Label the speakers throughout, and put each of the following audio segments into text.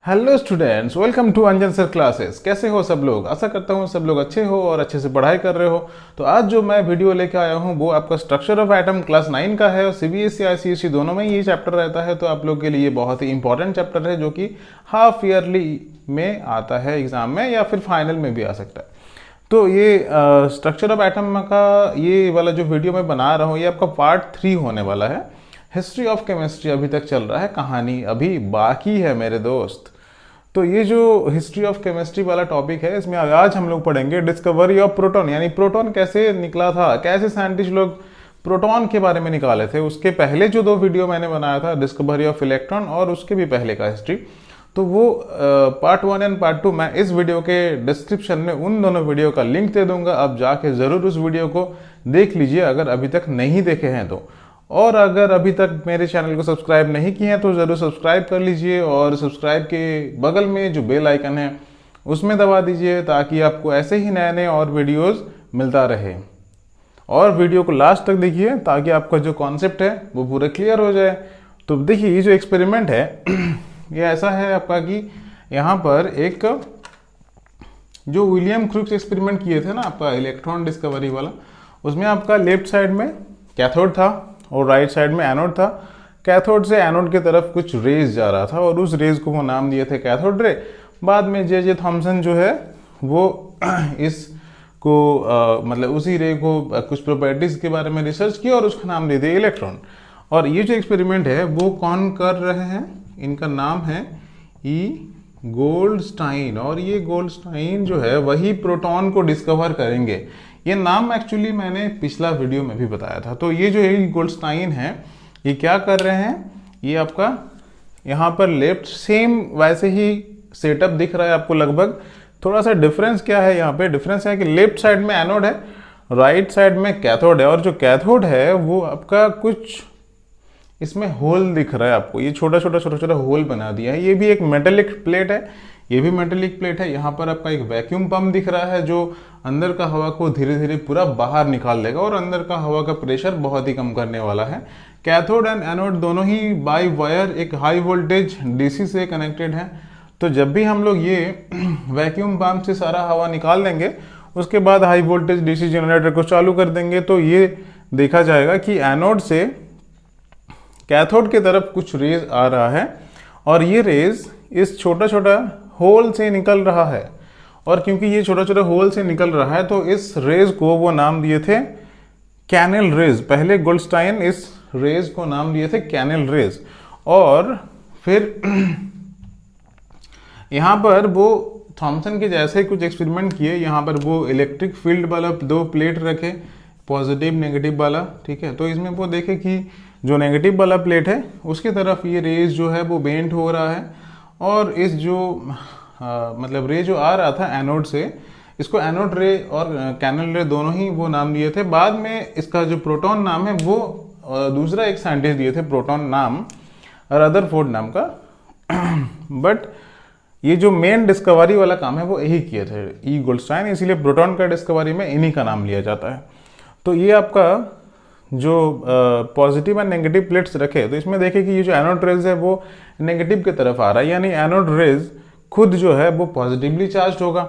Speaker 1: Hello students, welcome to Anjan sir classes. कैसे हो सब लोग? आशा करता हूँ सब लोग अच्छे हो और अच्छे से पढ़ाई कर रहे हो। तो आज जो मैं वीडियो लेके आया हूँ वो आपका स्ट्रक्चर ऑफ एटम क्लास 9 का है और सीबीएसई आईसीएसई दोनों में ये चैप्टर रहता है। तो आप लोग के लिए बहुत ही इंपॉर्टेंट चैप्टर है जो कि हाफ ईयरली में आता है एग्जाम में या फिर फाइनल में भी आ सकता है। तो ये स्ट्रक्चर ऑफ एटम का ये वाला जो वीडियो मैं बना रहा हूँ ये आपका पार्ट 3 होने वाला है। हिस्ट्री ऑफ केमिस्ट्री अभी तक चल रहा है, कहानी अभी बाकी है मेरे दोस्त। तो ये जो हिस्ट्री ऑफ केमिस्ट्री वाला टॉपिक है इसमें आज हम लोग पढ़ेंगे डिस्कवरी ऑफ प्रोटॉन, यानी प्रोटॉन कैसे निकला था, कैसे साइंटिस्ट लोग प्रोटॉन के बारे में निकाले थे। उसके पहले जो दो वीडियो मैंने बनाया था, डिस्कवरी ऑफ इलेक्ट्रॉन और उसके भी पहले का हिस्ट्री, तो वो पार्ट 1 एंड पार्ट 2 मैं इस वीडियो के डिस्क्रिप्शन में उन दोनों वीडियो का लिंक दे दूंगा। आप जाके ज़रूर उस वीडियो को देख लीजिए अगर अभी तक नहीं देखे हैं तो। और अगर अभी तक मेरे चैनल को सब्सक्राइब नहीं किए हैं तो ज़रूर सब्सक्राइब कर लीजिए और सब्सक्राइब के बगल में जो बेल आइकन है उसमें दबा दीजिए ताकि आपको ऐसे ही नए नए और वीडियोस मिलता रहे। और वीडियो को लास्ट तक देखिए ताकि आपका जो कॉन्सेप्ट है वो पूरा क्लियर हो जाए। तो देखिए ये जो एक्सपेरिमेंट है ये ऐसा है आपका कि यहाँ पर एक जो विलियम क्रूक्स एक्सपेरिमेंट किए थे ना आपका इलेक्ट्रॉन डिस्कवरी वाला, उसमें आपका लेफ्ट साइड में कैथोड था और राइट साइड में एनोड था। कैथोड से एनोड की तरफ कुछ रेज जा रहा था और उस रेज को वो नाम दिए थे कैथोड रे। बाद में जे थॉमसन जो है वो इसको मतलब उसी रे को कुछ प्रॉपर्टीज के बारे में रिसर्च किया और उसका नाम दे दिया इलेक्ट्रॉन। और ये जो एक्सपेरिमेंट है वो कौन कर रहे हैं, इनका नाम है ई गोल्डस्टाइन। और ये गोल्डस्टाइन जो है वही प्रोटॉन को डिस्कवर करेंगे। ये नाम एक्चुअली मैंने पिछला वीडियो में भी बताया था। तो ये जो ई गोल्डस्टाइन है ये क्या कर रहे हैं, ये आपका यहाँ पर लेफ्ट सेम वैसे ही सेटअप दिख रहा है आपको लगभग। थोड़ा सा डिफरेंस क्या है, यहाँ पे डिफरेंस है कि लेफ्ट साइड में एनोड है, राइट साइड में कैथोड है। और जो कैथोड है वो आपका कुछ इसमें होल दिख रहा है आपको, ये छोटा छोटा होल बना दिया है। ये भी एक मेटेलिक प्लेट है, ये भी मेटेलिक प्लेट है। यहाँ पर आपका एक वैक्यूम पंप दिख रहा है जो अंदर का हवा को धीरे धीरे पूरा बाहर निकाल देगा और अंदर का हवा का प्रेशर बहुत ही कम करने वाला है। कैथोड एंड एनोड दोनों ही बाय वायर एक हाई वोल्टेज डीसी से कनेक्टेड है। तो जब भी हम लोग ये वैक्यूम पंप से सारा हवा निकाल देंगे उसके बाद हाई वोल्टेज डीसी जनरेटर को चालू कर देंगे तो ये देखा जाएगा कि एनोड से कैथोड की तरफ कुछ रेज आ रहा है और ये रेज इस छोटा छोटा होल से निकल रहा है। और क्योंकि ये छोटा छोटा होल से निकल रहा है तो इस रेज को वो नाम दिए थे कैनेल रेज। पहले गोल्डस्टाइन इस रेज को नाम दिए थे कैनेल रेज। और फिर यहाँ पर वो थॉमसन के जैसे कुछ एक्सपेरिमेंट किए। यहाँ पर वो इलेक्ट्रिक फील्ड वाला दो प्लेट रखे, पॉजिटिव नेगेटिव वाला, ठीक है। तो इसमें वो देखे कि जो नेगेटिव वाला प्लेट है उसकी तरफ ये रेज जो है वो बेंट हो रहा है और इस जो मतलब रे जो आ रहा था एनोड से, इसको एनोड रे और कैनल रे दोनों ही वो नाम दिए थे। बाद में इसका जो प्रोटॉन नाम है वो दूसरा एक साइंटिस्ट दिए थे प्रोटॉन नाम, रदरफोर्ड नाम का। बट ये जो मेन डिस्कवरी वाला काम है वो यही किए थे ई गोल्डस्टाइन, इसीलिए प्रोटॉन का डिस्कवरी में इन्हीं का नाम लिया जाता है। तो ये आपका जो पॉजिटिव एंड नेगेटिव प्लेट्स रखे तो इसमें देखें कि ये जो एनोड रेज है वो नेगेटिव की तरफ आ रहा है, यानी एनोड रेज खुद जो है वो पॉजिटिवली चार्ज होगा।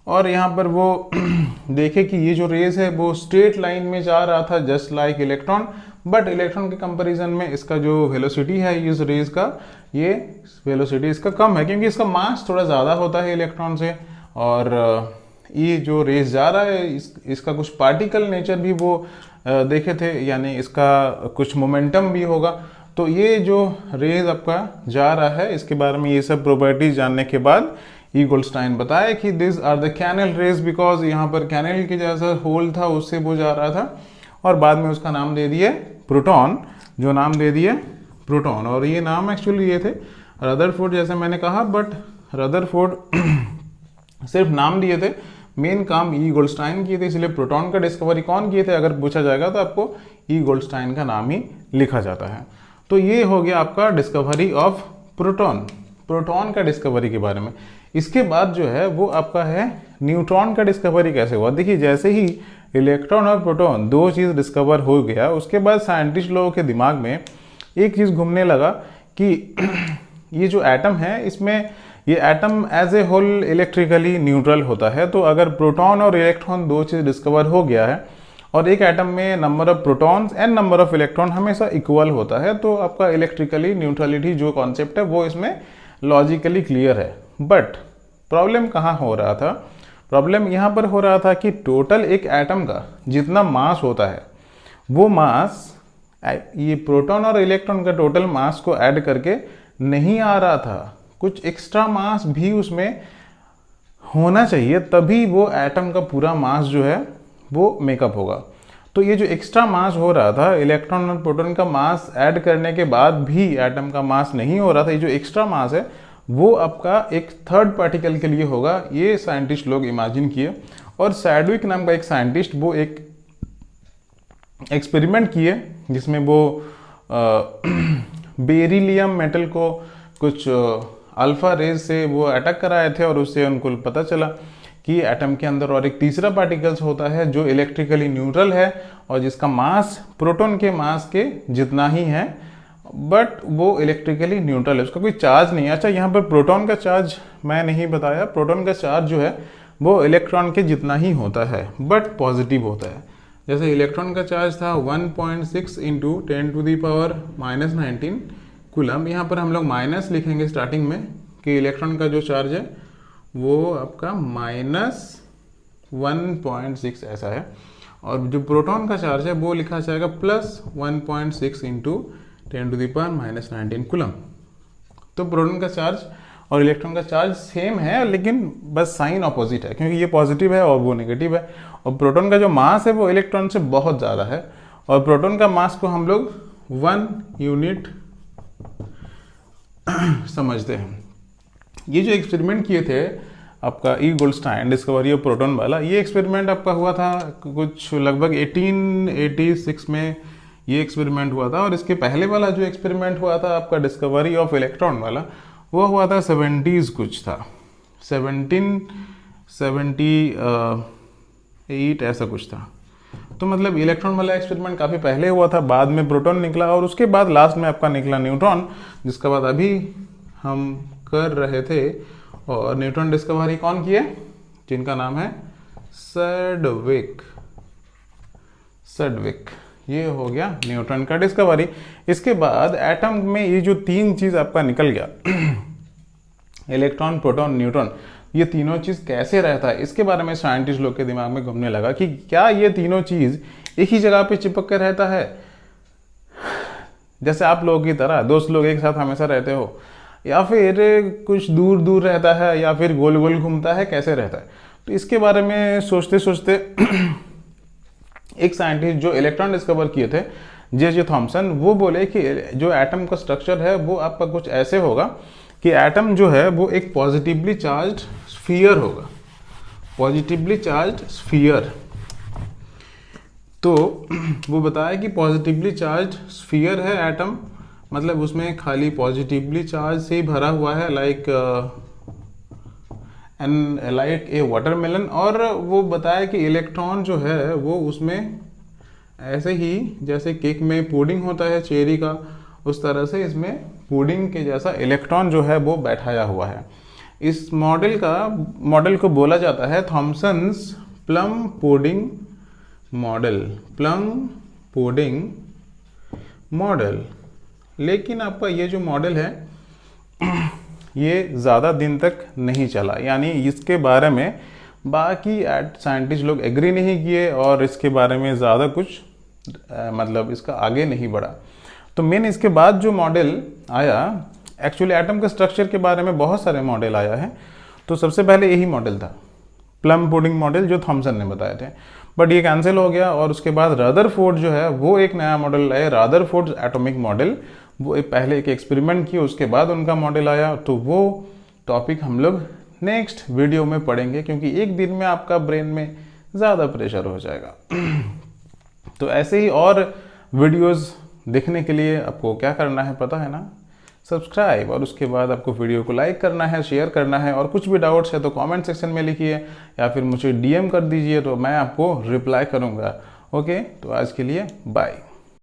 Speaker 1: और यहाँ पर वो देखे कि ये जो रेज है वो स्ट्रेट लाइन में जा रहा था just like electron. But electron के कंपैरिजन में इसका जो वेलोसिटी है इस रेज का, ये वेलोसिटी इसका कम है क्योंकि इसका मास थोड़ा ज़्यादा होता है इलेक्ट्रॉन से। और ये जो रेज जा रहा है इसका कुछ पार्टिकल नेचर भी वो देखे थे, यानी इसका कुछ मोमेंटम भी होगा। तो ये जो रेज आपका जा रहा है इसके बारे में ये सब प्रॉपर्टीज जानने के बाद ई गोल्डस्टाइन बताया कि this are the canal rays, because यहाँ पर कैनेल के जैसा होल था उससे वो जा रहा था। और बाद में उसका नाम दे दिए प्रोटॉन, जो नाम दे दिए प्रोटॉन। और ये नाम एक्चुअली ये थे रदरफोर्ड, जैसे मैंने कहा, बट रदरफोर्ड सिर्फ नाम दिए थे, मेन काम ई गोल्डस्टाइन किए थे। इसलिए प्रोटॉन का डिस्कवरी कौन किए थे अगर पूछा जाएगा तो आपको ई गोल्डस्टाइन का नाम ही लिखा जाता है। तो ये हो गया आपका डिस्कवरी ऑफ प्रोटॉन, प्रोटॉन का डिस्कवरी के बारे में। इसके बाद जो है वो आपका है न्यूट्रॉन का डिस्कवरी कैसे हुआ। देखिए जैसे ही इलेक्ट्रॉन और प्रोटॉन दो चीज़ डिस्कवर हो गया उसके बाद साइंटिस्ट लोगों के दिमाग में एक चीज़ घूमने लगा कि ये जो एटम है इसमें ये atom as a whole electrically neutral होता है। तो अगर प्रोटॉन और इलेक्ट्रॉन दो चीज़ डिस्कवर हो गया है और एक एटम में number of protons and number of electron हमेशा इक्वल होता है, तो आपका इलेक्ट्रिकली न्यूट्रलिटी जो कॉन्सेप्ट है वो इसमें लॉजिकली क्लियर है। बट प्रॉब्लम कहाँ हो रहा था? प्रॉब्लम यहाँ पर हो रहा था कि टोटल एक एटम का जितना मास होता है वो मास ये प्रोटॉन और इलेक्ट्रॉन का टोटल मास को ऐड करके नहीं आ रहा था, कुछ एक्स्ट्रा मास भी उसमें होना चाहिए, तभी वो एटम का पूरा मास जो है वो मेकअप होगा। तो ये जो एक्स्ट्रा मास हो रहा था, इलेक्ट्रॉन और प्रोटॉन का मास ऐड करने के बाद भी एटम का मास नहीं हो रहा था, ये जो एक्स्ट्रा मास है वो आपका एक थर्ड पार्टिकल के लिए होगा, ये साइंटिस्ट लोग इमेजिन किए। और सैडविक नाम का एक साइंटिस्ट वो एक एक्सपेरिमेंट किए जिसमें वो बेरिलियम मेटल को कुछ अल्फा रेज से वो अटैक कराए थे और उससे उनको पता चला कि एटम के अंदर और एक तीसरा पार्टिकल्स होता है जो इलेक्ट्रिकली न्यूट्रल है और जिसका मास प्रोटॉन के मास के जितना ही है, बट वो इलेक्ट्रिकली न्यूट्रल है, उसका कोई चार्ज नहीं है। अच्छा, यहाँ पर प्रोटॉन का चार्ज मैं नहीं बताया, प्रोटॉन का चार्ज जो है वो इलेक्ट्रॉन के जितना ही होता है बट पॉजिटिव होता है। जैसे इलेक्ट्रॉन का चार्ज था 1.6 इंटू 10⁻⁻19 कूलम, यहाँ पर हम लोग माइनस लिखेंगे स्टार्टिंग में कि इलेक्ट्रॉन का जो चार्ज है वो आपका -1.6 ऐसा है, और जो प्रोटॉन का चार्ज है वो लिखा जाएगा +1.6 इंटू 10⁻⁻19 कूलम। तो प्रोटॉन का चार्ज और इलेक्ट्रॉन का चार्ज सेम है, लेकिन बस साइन ऑपोजिट है, क्योंकि ये पॉजिटिव है और वो नेगेटिव है। और प्रोटॉन का जो मास है वो इलेक्ट्रॉन से बहुत ज़्यादा है, और प्रोटॉन का मास को हम लोग 1 यूनिट समझते हैं। ये जो एक्सपेरिमेंट किए थे आपका ई गोल्डस्टाइन डिस्कवरी ऑफ प्रोटॉन वाला, ये एक्सपेरिमेंट आपका हुआ था कुछ लगभग 1886 में ये एक्सपेरिमेंट हुआ था। और इसके पहले वाला जो एक्सपेरिमेंट हुआ था आपका डिस्कवरी ऑफ इलेक्ट्रॉन वाला, वो हुआ था 70s कुछ था, 1778 ऐसा कुछ था। तो मतलब इलेक्ट्रॉन वाला एक्सपेरिमेंट काफ़ी पहले हुआ था, बाद में प्रोटॉन निकला और उसके बाद लास्ट में आपका निकला न्यूट्रॉन, जिसका बाद अभी हम कर रहे थे। और न्यूट्रॉन डिस्कवरी कौन किए? जिनका नाम है सैडविक। ये हो गया न्यूट्रॉन का डिस्कवरी। इसके बाद एटम में ये जो तीन चीज़ आपका निकल गया इलेक्ट्रॉन, प्रोटॉन, न्यूट्रॉन, ये तीनों चीज़ कैसे रहता है, इसके बारे में साइंटिस्ट लोग के दिमाग में घूमने लगा कि क्या ये तीनों चीज़ एक ही जगह पे चिपक कर रहता है, जैसे आप लोगों की तरह दोस्त लोग एक साथ हमेशा रहते हो, या फिर कुछ दूर दूर रहता है, या फिर गोल गोल घूमता है, कैसे रहता है। तो इसके बारे में सोचते सोचते एक साइंटिस्ट जो इलेक्ट्रॉन डिस्कवर किए थे जे थॉमसन, वो बोले कि जो एटम का स्ट्रक्चर है वो आपका कुछ ऐसे होगा कि एटम जो है वो एक पॉजिटिवली चार्ज्ड स्फीयर होगा, पॉजिटिवली चार्ज्ड स्फीयर। तो वो बताया कि पॉजिटिवली चार्ज्ड स्फीयर है एटम, मतलब उसमें खाली पॉजिटिवली चार्ज से ही भरा हुआ है, लाइक ए वाटरमेलन। और वो बताया कि इलेक्ट्रॉन जो है वो उसमें ऐसे ही जैसे केक में पुडिंग होता है चेरी का, उस तरह से इसमें पुडिंग के जैसा इलेक्ट्रॉन जो है वो बैठाया हुआ है। इस मॉडल को बोला जाता है थॉमसन्स प्लम पुडिंग मॉडल। लेकिन आपका ये जो मॉडल है ये ज़्यादा दिन तक नहीं चला, यानी इसके बारे में बाकी साइंटिस्ट लोग एग्री नहीं किए और इसके बारे में ज़्यादा कुछ मतलब इसका आगे नहीं बढ़ा। तो मेन इसके बाद जो मॉडल आया, एक्चुअली एटम के स्ट्रक्चर के बारे में बहुत सारे मॉडल आया है, तो सबसे पहले यही मॉडल था प्लम पुडिंग मॉडल जो थॉमसन ने बताए थे, बट ये कैंसिल हो गया। और उसके बाद रदरफोर्ड जो है वो एक नया मॉडल लाए, रदरफोर्ड एटॉमिक मॉडल। वो पहले एक एक्सपेरिमेंट किए, उसके बाद उनका मॉडल आया। तो वो टॉपिक हम लोग नेक्स्ट वीडियो में पढ़ेंगे, क्योंकि एक दिन में आपका ब्रेन में ज़्यादा प्रेशर हो जाएगा। तो ऐसे ही और वीडियोस देखने के लिए आपको क्या करना है पता है ना, सब्सक्राइब, और उसके बाद आपको वीडियो को लाइक करना है, शेयर करना है, और कुछ भी डाउट्स है तो कमेंट सेक्शन में लिखिए या फिर मुझे DM कर दीजिए, तो मैं आपको रिप्लाई करूँगा। ओके, तो आज के लिए बाय।